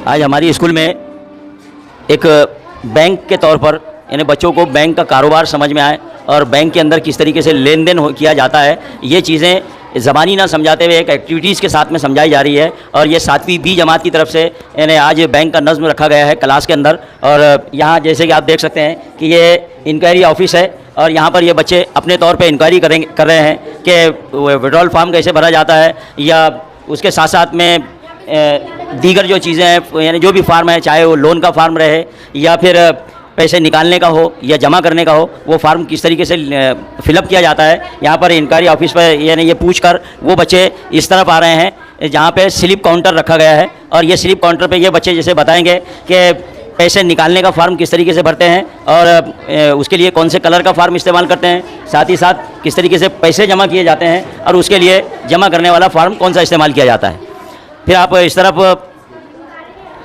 आज हमारी स्कूल में एक बैंक के तौर पर यानी बच्चों को बैंक का कारोबार समझ में आए और बैंक के अंदर किस तरीके से लेन देन किया जाता है, ये चीज़ें ज़बानी ना समझाते हुए एक एक्टिविटीज़ के साथ में समझाई जा रही है। और ये 7वीं बी जमात की तरफ से यानी आज बैंक का नज़्म रखा गया है क्लास के अंदर। और यहाँ जैसे कि आप देख सकते हैं कि ये इंक्वायरी ऑफिस है और यहाँ पर ये बच्चे अपने तौर पे इंक्वायरी कर रहे हैं कि विड्रॉल फॉर्म कैसे भरा जाता है, या उसके साथ साथ में दीगर जो चीज़ें हैं यानी जो भी फार्म है, चाहे वो लोन का फार्म रहे या फिर पैसे निकालने का हो या जमा करने का हो, वो फार्म किस तरीके से फिलअप किया जाता है। यहाँ पर इंक्वायरी ऑफिस पर यानी ये पूछकर वो बच्चे इस तरफ आ रहे हैं जहाँ पे स्लिप काउंटर रखा गया है। और ये स्लिप काउंटर पे ये बच्चे जैसे बताएंगे कि पैसे निकालने का फार्म किस तरीके से भरते हैं और उसके लिए कौन से कलर का फार्म इस्तेमाल करते हैं, साथ ही साथ किस तरीके से पैसे जमा किए जाते हैं और उसके लिए जमा करने वाला फार्म कौन सा इस्तेमाल किया जाता है। फिर आप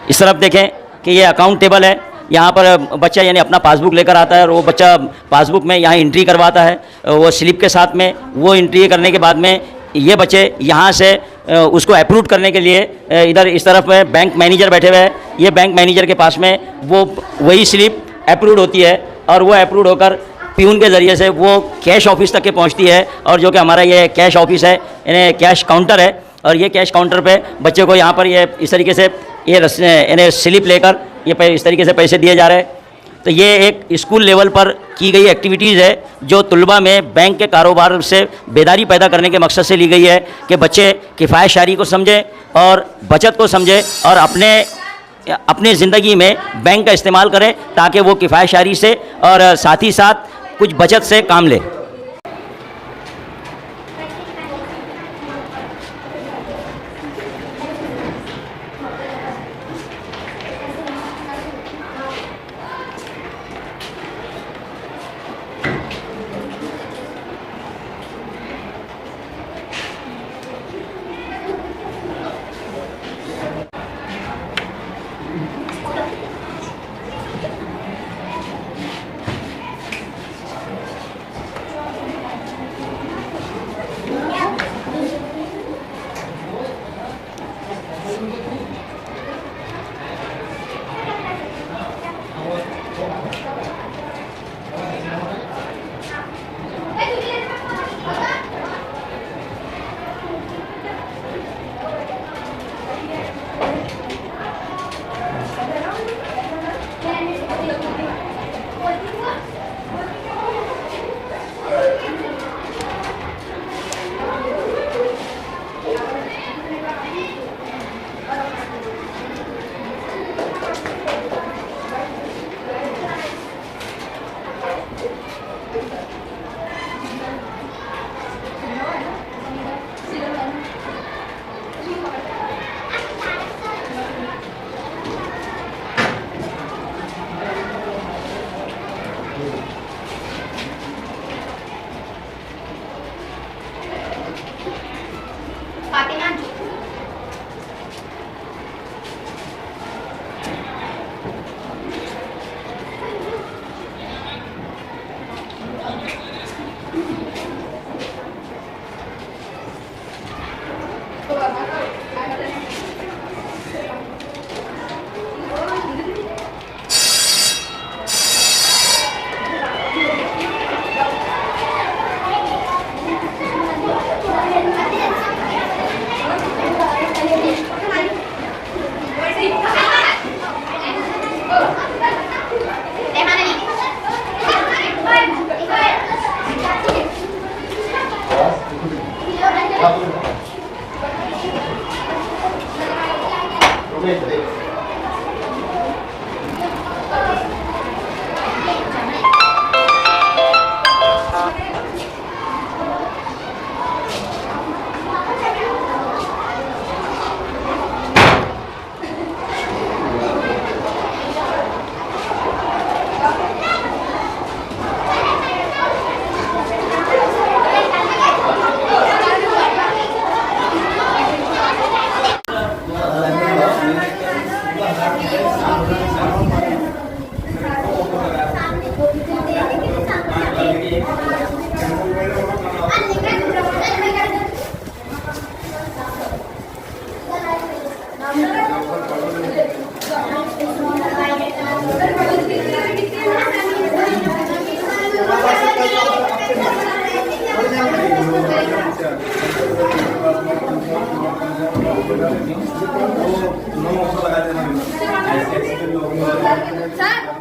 इस तरफ देखें कि ये अकाउंट टेबल है। यहाँ पर बच्चा यानी अपना पासबुक लेकर आता है और वो बच्चा पासबुक में यहाँ एंट्री करवाता है, वो स्लिप के साथ में वो एंट्री करने के बाद में ये बच्चे यहाँ से उसको अप्रूव करने के लिए इधर इस तरफ में बैंक मैनेजर बैठे हुए हैं। ये बैंक मैनेजर के पास में वो वही स्लिप अप्रूव होती है और वो अप्रूव होकर प्यून के ज़रिए से वो कैश ऑफिस तक के पहुँचती है। और जो कि हमारा ये कैश ऑफिस है यानी कैश काउंटर है, और ये कैश काउंटर पे बच्चे को यहाँ पर ये इस तरीके से ये स्लिप लेकर ये इस तरीके से पैसे दिए जा रहे हैं। तो ये एक स्कूल लेवल पर की गई एक्टिविटीज़ है जो तुलबा में बैंक के कारोबार से बेदारी पैदा करने के मकसद से ली गई है कि बच्चे किफ़ायत शारी को समझें और बचत को समझें और अपने ज़िंदगी में बैंक का इस्तेमाल करें ताकि वो किफ़ायत शारी से और साथ ही साथ कुछ बचत से काम लें। तो 9 ऑफर लगा देना। सर